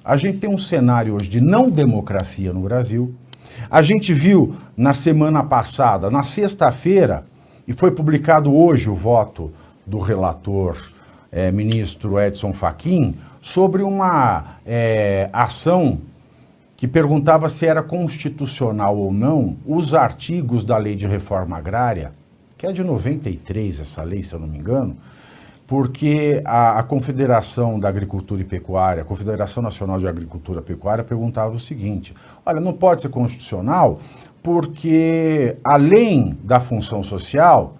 A gente tem um cenário hoje de não democracia no Brasil. A gente viu na semana passada, na sexta-feira, e foi publicado hoje o voto do relator ministro Edson Fachin, sobre uma ação que perguntava se era constitucional ou não os artigos da Lei de Reforma Agrária, que é de 93 essa lei, se eu não me engano, porque a Confederação da Agricultura e Pecuária, a Confederação Nacional de Agricultura e Pecuária perguntava o seguinte: olha, não pode ser constitucional porque, além da função social,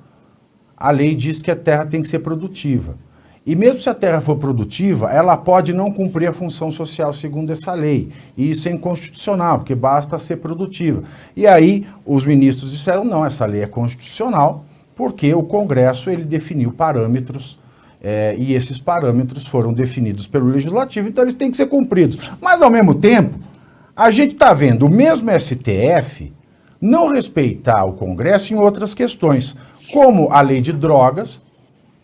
a lei diz que a terra tem que ser produtiva. E mesmo se a terra for produtiva, ela pode não cumprir a função social segundo essa lei. E isso é inconstitucional, porque basta ser produtiva. E aí os ministros disseram, não, essa lei é constitucional, porque o Congresso ele definiu parâmetros, e esses parâmetros foram definidos pelo Legislativo, então eles têm que ser cumpridos. Mas, ao mesmo tempo, a gente está vendo o mesmo STF não respeitar o Congresso em outras questões, como a lei de drogas,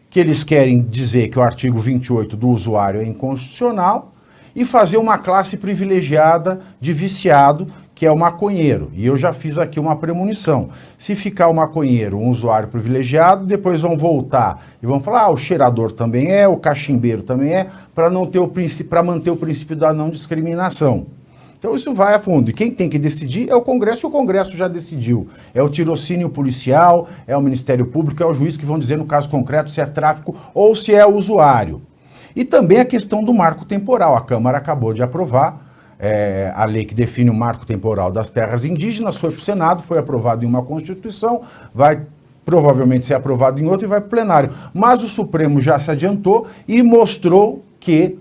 que eles querem dizer que o artigo 28 do usuário é inconstitucional, e fazer uma classe privilegiada de viciado, que é o maconheiro. E eu já fiz aqui uma premonição. Se ficar o maconheiro um usuário privilegiado, depois vão voltar e vão falar, o cheirador também é, o cachimbeiro também é, para manter o princípio da não discriminação. Então isso vai a fundo. E quem tem que decidir é o Congresso, e o Congresso já decidiu. É o tirocínio policial, é o Ministério Público, é o juiz que vão dizer no caso concreto se é tráfico ou se é usuário. E também a questão do marco temporal. A Câmara acabou de aprovar a lei que define o marco temporal das terras indígenas, foi para o Senado, foi aprovado em uma Constituição, vai provavelmente ser aprovado em outra e vai para o plenário. Mas o Supremo já se adiantou e mostrou que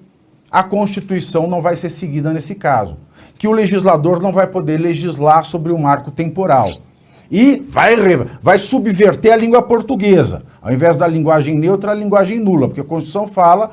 a Constituição não vai ser seguida nesse caso, que o legislador não vai poder legislar sobre o marco temporal. E vai subverter a língua portuguesa. Ao invés da linguagem neutra, a linguagem nula, porque a Constituição fala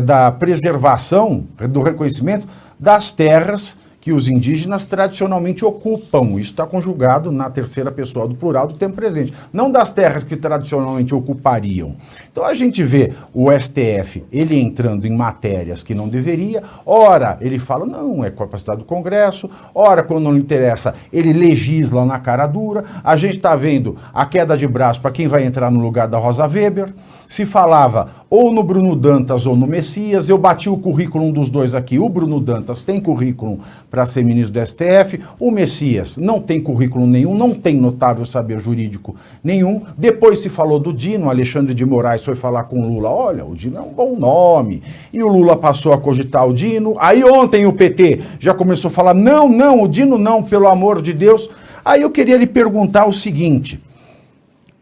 da preservação, do reconhecimento das terras que os indígenas tradicionalmente ocupam. Isso está conjugado na terceira pessoa do plural do tempo presente. Não das terras que tradicionalmente ocupariam. Então a gente vê o STF, ele entrando em matérias que não deveria, ora ele fala, não, é capacidade do Congresso, ora quando não lhe interessa, ele legisla na cara dura. A gente está vendo a queda de braço para quem vai entrar no lugar da Rosa Weber. Se falava ou no Bruno Dantas ou no Messias, eu bati o currículo dos dois aqui. O Bruno Dantas tem currículo para ser ministro do STF, o Messias não tem currículo nenhum, não tem notável saber jurídico nenhum. Depois se falou do Dino, Alexandre de Moraes foi falar com o Lula, olha, o Dino é um bom nome, e o Lula passou a cogitar o Dino. Aí ontem o PT já começou a falar, não, o Dino não, pelo amor de Deus. Aí eu queria lhe perguntar o seguinte,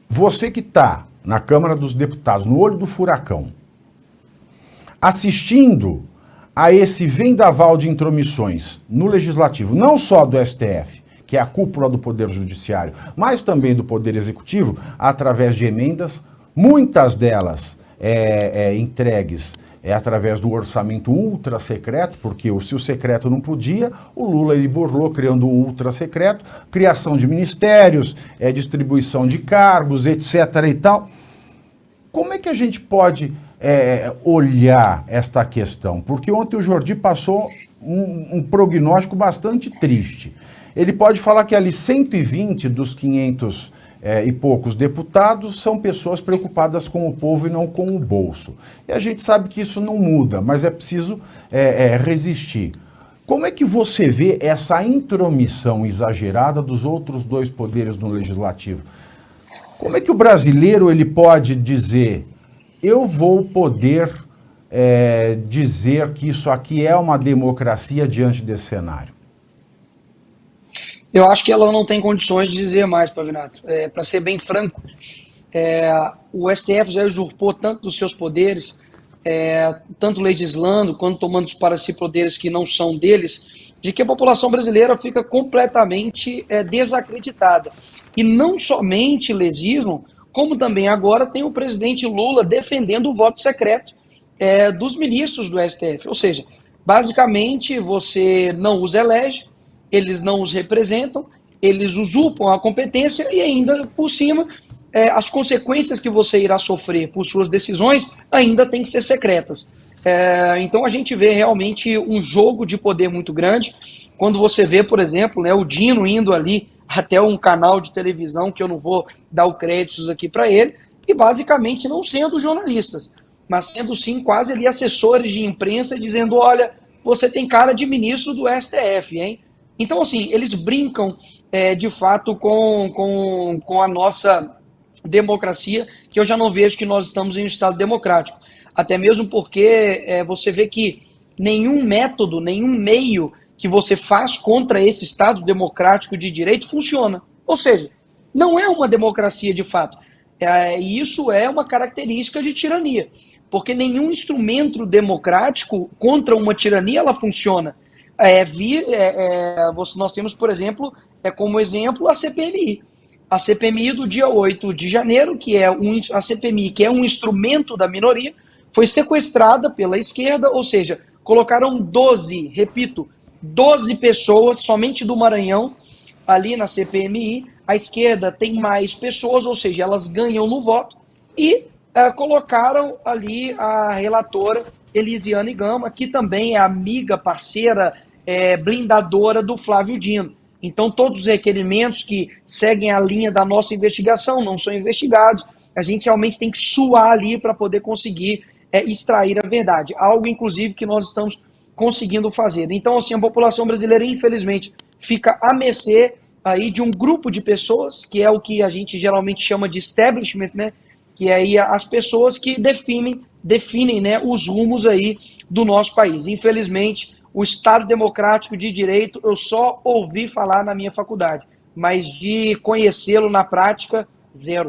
você que está na Câmara dos Deputados, no olho do furacão, assistindo a esse vendaval de intromissões no Legislativo, não só do STF, que é a cúpula do Poder Judiciário, mas também do Poder Executivo, através de emendas, muitas delas entregues através do orçamento ultra secreto, porque se o secreto não podia, o Lula ele burlou criando o ultra secreto, criação de ministérios, distribuição de cargos, etc. e tal. Como é que a gente pode olhar esta questão? Porque ontem o Jordi passou um prognóstico bastante triste. Ele pode falar que ali 120 dos 500 e poucos deputados são pessoas preocupadas com o povo e não com o bolso. E a gente sabe que isso não muda, mas é preciso resistir. Como é que você vê essa intromissão exagerada dos outros dois poderes no Legislativo? Como é que o brasileiro ele pode dizer, eu vou poder dizer que isso aqui é uma democracia diante desse cenário? Eu acho que ela não tem condições de dizer mais, Pavinato. Para ser bem franco, o STF já usurpou tanto dos seus poderes, tanto legislando quanto tomando para si poderes que não são deles, de que a população brasileira fica completamente desacreditada. E não somente legislam, como também agora tem o presidente Lula defendendo o voto secreto dos ministros do STF. Ou seja, basicamente você não os elege, eles não os representam, eles usurpam a competência e ainda por cima as consequências que você irá sofrer por suas decisões ainda têm que ser secretas. Então a gente vê realmente um jogo de poder muito grande. Quando você vê, por exemplo, né, o Dino indo ali até um canal de televisão, que eu não vou dar o créditos aqui para ele, e basicamente não sendo jornalistas, mas sendo sim quase ali assessores de imprensa, dizendo, olha, você tem cara de ministro do STF, hein? Então, assim, eles brincam de fato com a nossa democracia, que eu já não vejo que nós estamos em um Estado democrático. Até mesmo porque você vê que nenhum método, nenhum meio que você faz contra esse Estado democrático de direito funciona. Ou seja, não é uma democracia de fato. E isso é uma característica de tirania. Porque nenhum instrumento democrático contra uma tirania ela funciona. Nós temos, por exemplo, como exemplo a CPMI. A CPMI do dia 8 de janeiro, a CPMI, que é um instrumento da minoria, foi sequestrada pela esquerda, ou seja, colocaram 12, repito, 12 pessoas somente do Maranhão ali na CPMI. A esquerda tem mais pessoas, ou seja, elas ganham no voto, e colocaram ali a relatora Elisiane Gama, que também é amiga, parceira, blindadora do Flávio Dino. Então, todos os requerimentos que seguem a linha da nossa investigação não são investigados. A gente realmente tem que suar ali para poder conseguir extrair a verdade. Algo, inclusive, que nós estamos conseguindo fazer. Então, assim, a população brasileira, infelizmente, fica à mercê aí de um grupo de pessoas, que é o que a gente geralmente chama de establishment, né? Que é aí as pessoas que definem, né, os rumos aí do nosso país. Infelizmente, o Estado Democrático de Direito eu só ouvi falar na minha faculdade, mas de conhecê-lo na prática, zero.